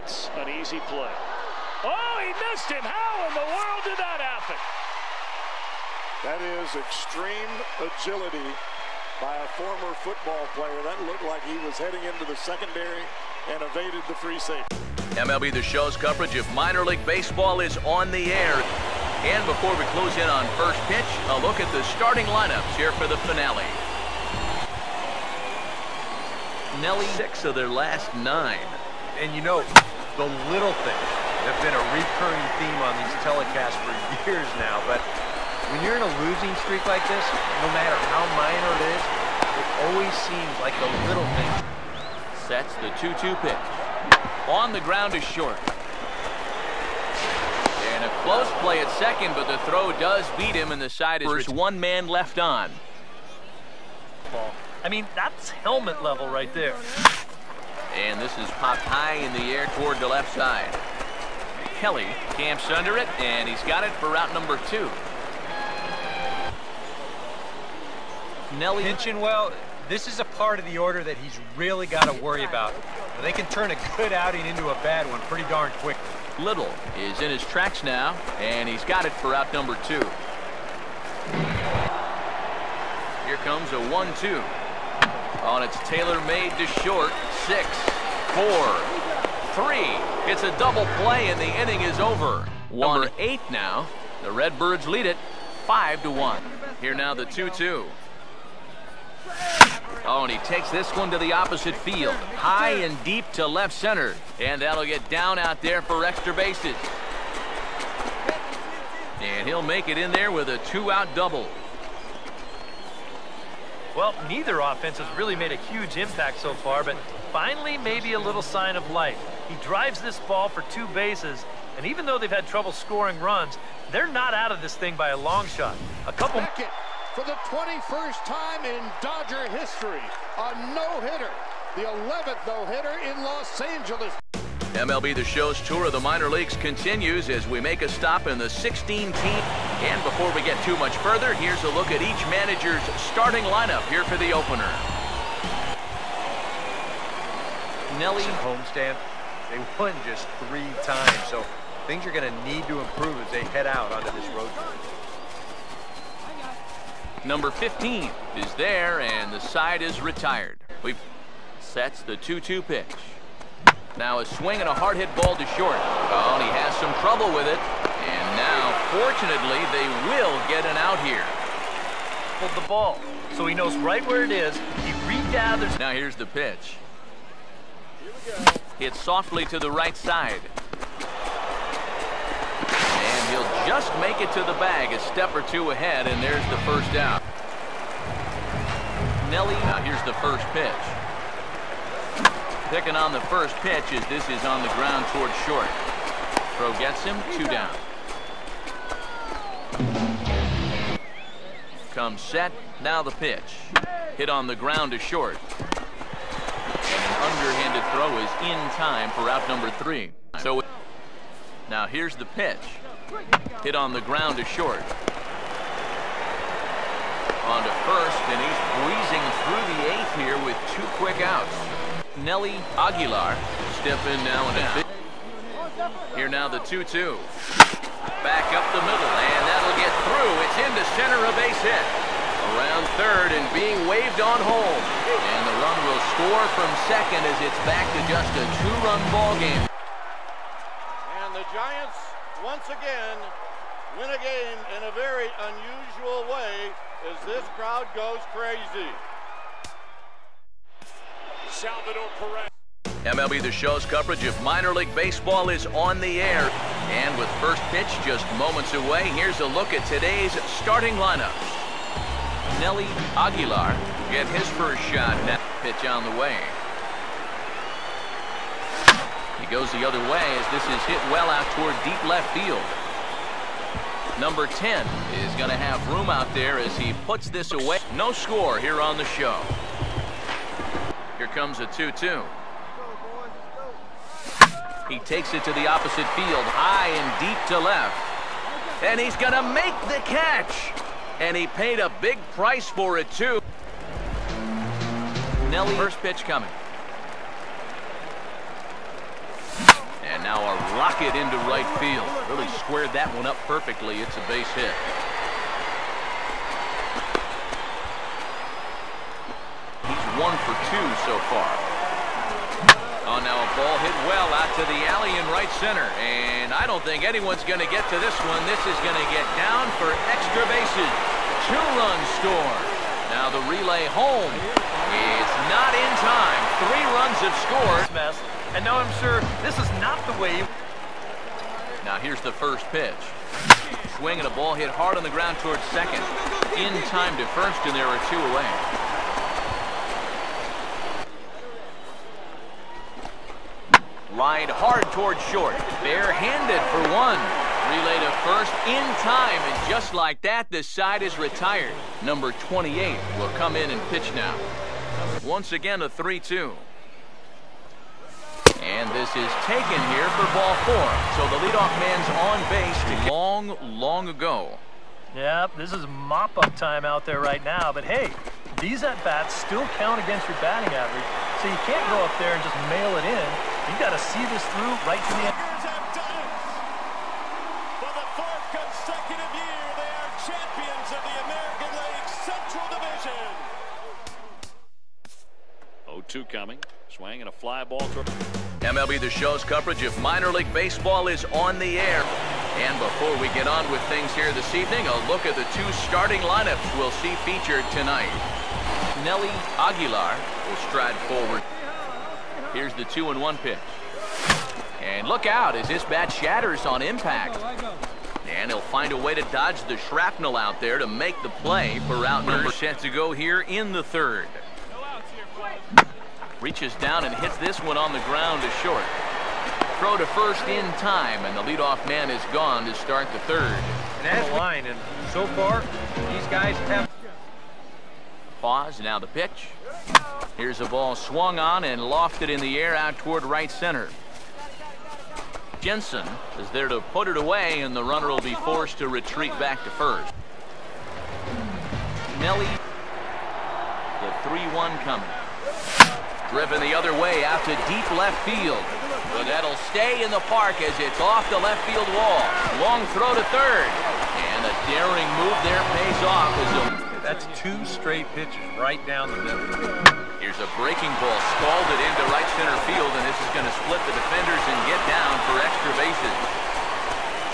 That's an easy play. Oh, he missed him. How in the world did that happen? That is extreme agility by a former football player. That looked like he was heading into the secondary and evaded the free safety. MLB The Show's coverage of minor league baseball is on the air. And before we close in on first pitch, a look at the starting lineups here for the finale. Nelly, 6 of their last 9. And you know, the little things have been a recurring theme on these telecasts for years now. But when you're in a losing streak like this, no matter how minor it is, it always seems like the little things. Sets the 2-2 pitch. On the ground to short. And a close play at second, but the throw does beat him, and the side is first. One man left on. I mean, that's helmet level right there. And this is popped high in the air toward the left side. Kelly camps under it, and he's got it for route number 2. Nelly Pitching well. This is a part of the order that he's really got to worry about. They can turn a good outing into a bad one pretty darn quickly. Little is in his tracks now, and he's got it for out number 2. Here comes a 1-2. On its tailor-made to short. 6, 4, 3. It's a double play, and the inning is over. Number 8 now. The Redbirds lead it 5-1. Here now the 2-2. Oh, and he takes this one to the opposite field. High and deep to left center. And that'll get down out there for extra bases. And he'll make it in there with a 2-out double. Well, neither offense has really made a huge impact so far, but finally maybe a little sign of life. He drives this ball for 2 bases, and even though they've had trouble scoring runs, they're not out of this thing by a long shot. A couple... For the 21st time in Dodger history, a no-hitter. The 11th no-hitter in Los Angeles. MLB The Show's tour of the minor leagues continues as we make a stop in the 16-team. And before we get too much further, here's a look at each manager's starting lineup here for the opener. Nelly. Homestand, they won just 3 times, so things are going to need to improve as they head out onto this road trip. Number 15 is there, and the side is retired. We've sets the 2-2 pitch. Now a swing and a hard hit ball to short. Oh, and he has some trouble with it. And now, fortunately, they will get an out here. Pulled the ball, so he knows right where it is. He regathers. Now here's the pitch. Hit softly to the right side. And he'll just make it to the bag a step or 2 ahead, and there's the first out. Nelly, now here's the first pitch. Picking on the first pitch as this is on the ground towards short. Throw gets him, 2 down. Comes set, now the pitch. Hit on the ground to short. And an underhanded throw is in time for out number 3. So now here's the pitch. Hit on the ground to short. On to first, and he's breezing through the 8th here with 2 quick outs. Nelly Aguilar step in now and a bit. Here now the 2-2. Back up the middle, and that'll get through. It's into center, a base hit. Around third and being waved on home. And the run will score from second as it's back to just a 2-run ball game. And the Giants once again win a game in a very unusual way as this crowd goes crazy. Salvador Perez. MLB The Show's coverage of minor league baseball is on the air. And with first pitch just moments away, here's a look at today's starting lineup. Nelly Aguilar get his first shot. Now pitch on the way. He goes the other way as this is hit well out toward deep left field. Number 10 is going to have room out there as he puts this away. No score here on the show. Here comes a 2-2. He takes it to the opposite field, high and deep to left. And he's going to make the catch. And he paid a big price for it, too. Nelly, first pitch coming. lock it into right field. Really squared that one up perfectly. It's a base hit. He's 1 for 2 so far. Oh, now a ball hit well out to the alley in right center. And I don't think anyone's going to get to this one. This is going to get down for extra bases. 2-run score. Now the relay home. It's not in time. 3 runs have scored. And now I'm sure this is not the way. Now here's the first pitch. Swing and a ball hit hard on the ground towards second. In time to first, and there are 2 away. Line hard towards short. Bare-handed for 1. Relay to first in time, and just like that, the side is retired. Number 28 will come in and pitch now. Once again, a 3-2. And this is taken here for ball 4. So the leadoff man's on base long ago. Yep, this is mop-up time out there right now. But hey, these at-bats still count against your batting average. So you can't go up there and just mail it in. You got to see this through right to the end. For the 4th consecutive year, they are champions of the American League Central Division. 0-2 coming. Swing and a fly ball. MLB The Show's coverage of minor league baseball is on the air. And before we get on with things here this evening, a look at the 2 starting lineups we'll see featured tonight. Nelly Aguilar will stride forward. Here's the 2-1 pitch. And look out as this bat shatters on impact. And he'll find a way to dodge the shrapnel out there to make the play for out number set to go here in the 3rd. Reaches down and hits this one on the ground to short. Throw to first in time, and the leadoff man is gone to start the 3rd. And that's the line, and so far, these guys have... Pause, now the pitch. Here's a ball swung on and lofted in the air out toward right center. Jensen is there to put it away, and the runner will be forced to retreat back to first. Nelly, the 3-1 coming. Driven the other way out to deep left field. But that'll stay in the park as it's off the left field wall. Long throw to third. And a daring move there pays off. That's 2 straight pitches right down the middle. Here's a breaking ball scalded into right center field, and this is going to split the defenders and get down for extra bases.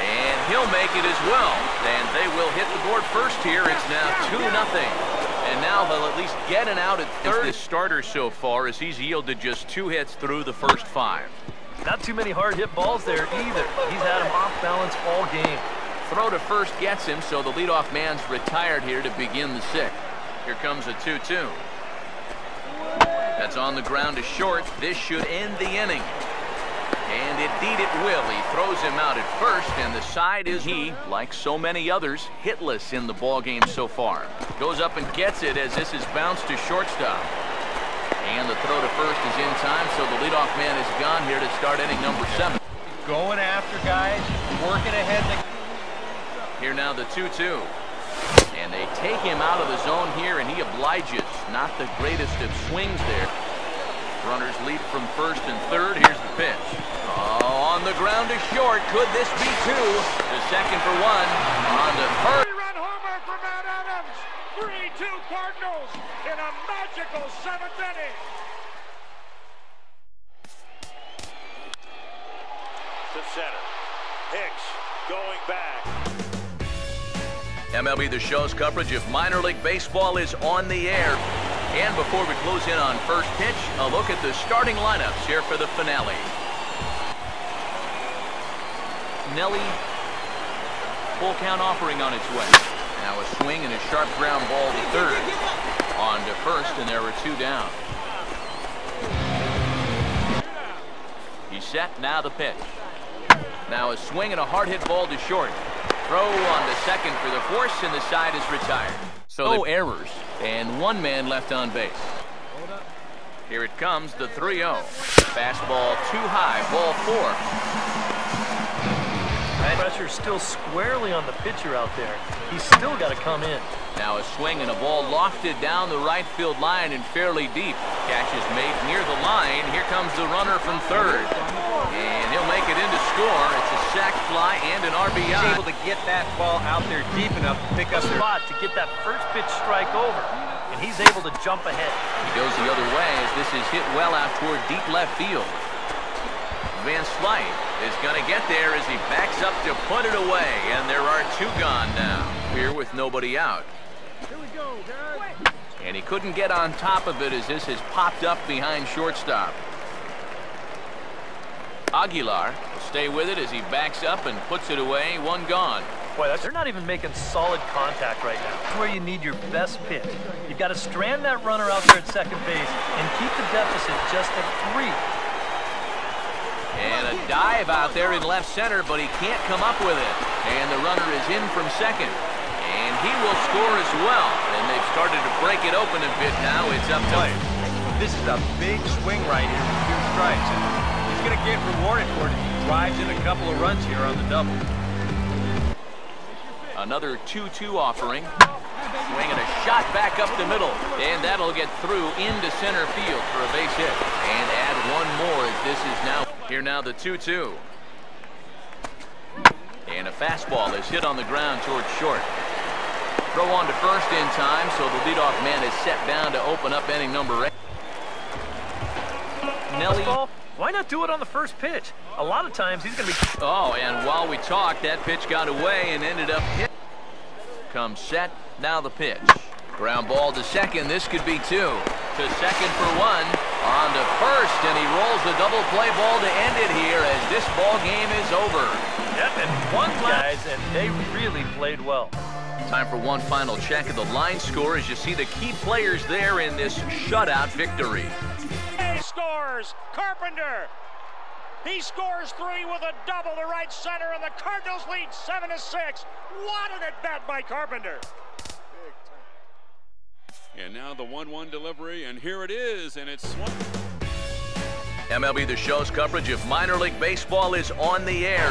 And he'll make it as well. And they will hit the board first here. It's now 2-0. And now they'll at least get an out at third. This starter so far as he's yielded just 2 hits through the first 5. Not too many hard hit balls there either. He's had him off balance all game. Throw to first gets him, so the leadoff man's retired here to begin the 6th. Here comes a 2-2. That's on the ground to short. This should end the inning. And indeed it will. He throws him out at first, and the side is he, like so many others, hitless in the ball game so far. Goes up and gets it as this is bounced to shortstop. And the throw to first is in time, so the leadoff man is gone here to start inning number 7. Going after guys, working ahead. Here now the 2-2. And they take him out of the zone here, and he obliges. Not the greatest of swings there. Runners lead from first and third. Here's the pitch. Oh, on the ground to short. Could this be 2? The second for 1. On to first. 3-run homer for Matt Adams. 3-2 Cardinals in a magical 7th inning. To center. Hicks going back. MLB The Show's coverage of minor league baseball is on the air. And before we close in on first pitch, a look at the starting lineups here for the finale. Nelly, full count offering on its way. Now a swing and a sharp ground ball to third. On to first, and there were 2 down. He's set, now the pitch. Now a swing and a hard hit ball to short. Throw on to second for the force, and the side is retired. So no errors, and 1 man left on base. Here it comes, the 3-0. Fastball too high, ball 4. That Pressure's still squarely on the pitcher out there. He's still got to come in. Now a swing and a ball lofted down the right field line and fairly deep. Catch is made near the line. Here comes the runner from third. And he'll make it in to score. It's a sac fly and an RBI. He's able to get that ball out there deep enough to pick up the spot to get that first pitch strike over. And he's able to jump ahead. He goes the other way as this is hit well out toward deep left field. Van Slyke is going to get there as he backs up to put it away. And there are two gone now. Here with nobody out. Here we go, guys. And he couldn't get on top of it as this has popped up behind shortstop. Aguilar will stay with it as he backs up and puts it away. One gone. Boy, they're not even making solid contact right now. That's where you need your best pitch. You've got to strand that runner out there at second base and keep the deficit just at 3. And a dive out there in left center, but he can't come up with it. And the runner is in from second. And he will score as well. And they've started to break it open a bit now. It's up to him. This is a big swing right here with 2 strikes. And he's going to get rewarded for it if he drives in a couple of runs here on the double. Another 2-2 offering. Swing and a shot back up the middle. And that'll get through into center field for a base hit. And add one more as this is now. Here now the 2-2. And a fastball is hit on the ground towards short. Throw on to first in time, so the leadoff man is set down to open up inning number 8. Nelly. Why not do it on the first pitch? A lot of times he's going to be... Oh, and while we talked, that pitch got away and ended up hit. Comes set, now the pitch. Ground ball to second, this could be 2. To second for 1. On to first, and he rolls the double play ball to end it here as this ball game is over. Yep, and one guys, and they really played well. Time for one final check of the line score as you see the key players there in this shutout victory. He scores. Carpenter. He scores 3 with a double to right center, and the Cardinals lead 7-6. What an at-bat by Carpenter. And now the 1-1 delivery, and here it is, and it's swung. MLB The Show's coverage of minor league baseball is on the air.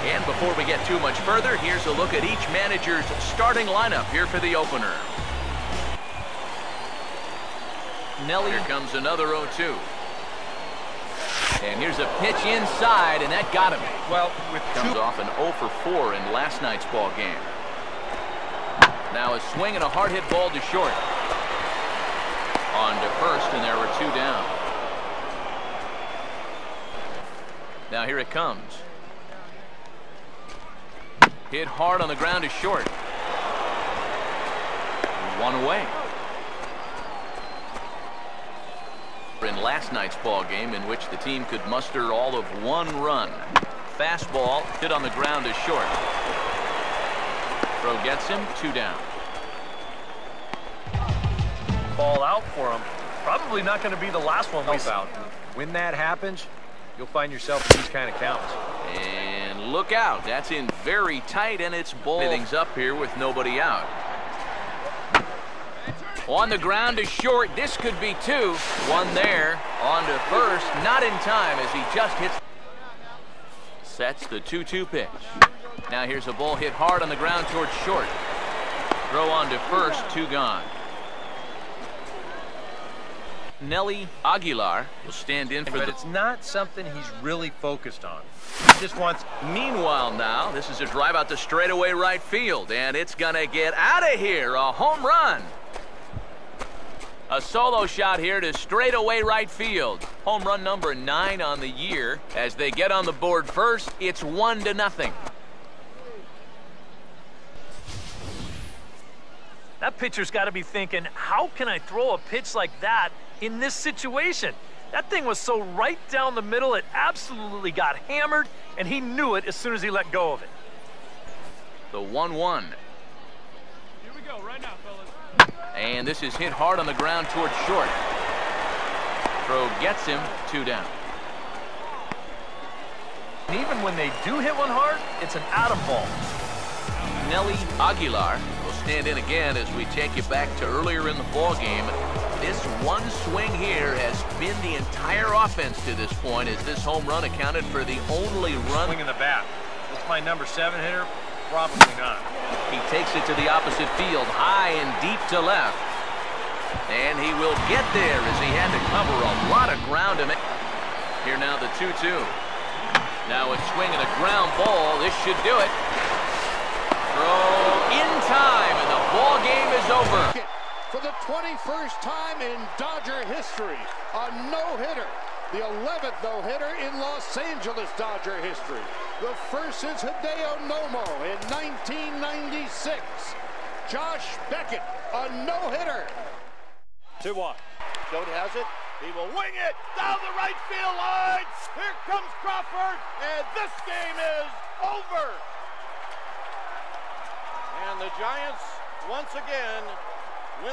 And before we get too much further, here's a look at each manager's starting lineup here for the opener. Nelly. Here comes another 0-2. And here's a pitch inside, and that got him. Well, with comes off an 0 for 4 in last night's ball game. Now a swing and a hard hit ball to short. On to first, and there were 2 down. Now here it comes. Hit hard on the ground to short. 1 away. In last night's ball game, in which the team could muster all of 1 run. Fastball hit on the ground to short. Throw gets him, 2 down. Ball out for him. Probably not going to be the last one we saw. When that happens, you'll find yourself in these kind of counts. And look out. That's in very tight, and it's ball. Things up here with nobody out. On the ground to short. This could be 2. 1 there. On to first. Not in time as he just hits. Sets the 2-2 pitch. Now here's a ball hit hard on the ground towards short. Throw on to first. 2 gone. Nelly Aguilar will stand in for but it's not something he's really focused on. He just wants... Meanwhile now, this is a drive out to straightaway right field, and it's gonna get out of here. A home run. A solo shot here to straightaway right field. Home run number 9 on the year. As they get on the board first, it's 1-0. That pitcher's got to be thinking, how can I throw a pitch like that in this situation? That thing was so right down the middle, it absolutely got hammered, and he knew it as soon as he let go of it. The 1-1. Here we go, right now, fellas. And this is hit hard on the ground towards short. Throw gets him, 2 down. And even when they do hit one hard, it's an atom ball. Nelly Aguilar will stand in again as we take you back to earlier in the ball game. This one swing here has been the entire offense to this point, as this home run accounted for the only run. Swing in the bat. This my number 7 hitter? Probably not. He takes it to the opposite field, high and deep to left. And he will get there as he had to cover a lot of ground to make. Here now the 2-2. Now a swing and a ground ball. This should do it. Throw in time, and the ball game is over. For the 21st time in Dodger history, a no-hitter. The 11th no-hitter in Los Angeles Dodger history. The first is Hideo Nomo in 1996. Josh Beckett, a no-hitter. 2-1. Joe has it. He will wing it down the right field line. Here comes Crawford, and this game is over. And the Giants, once again,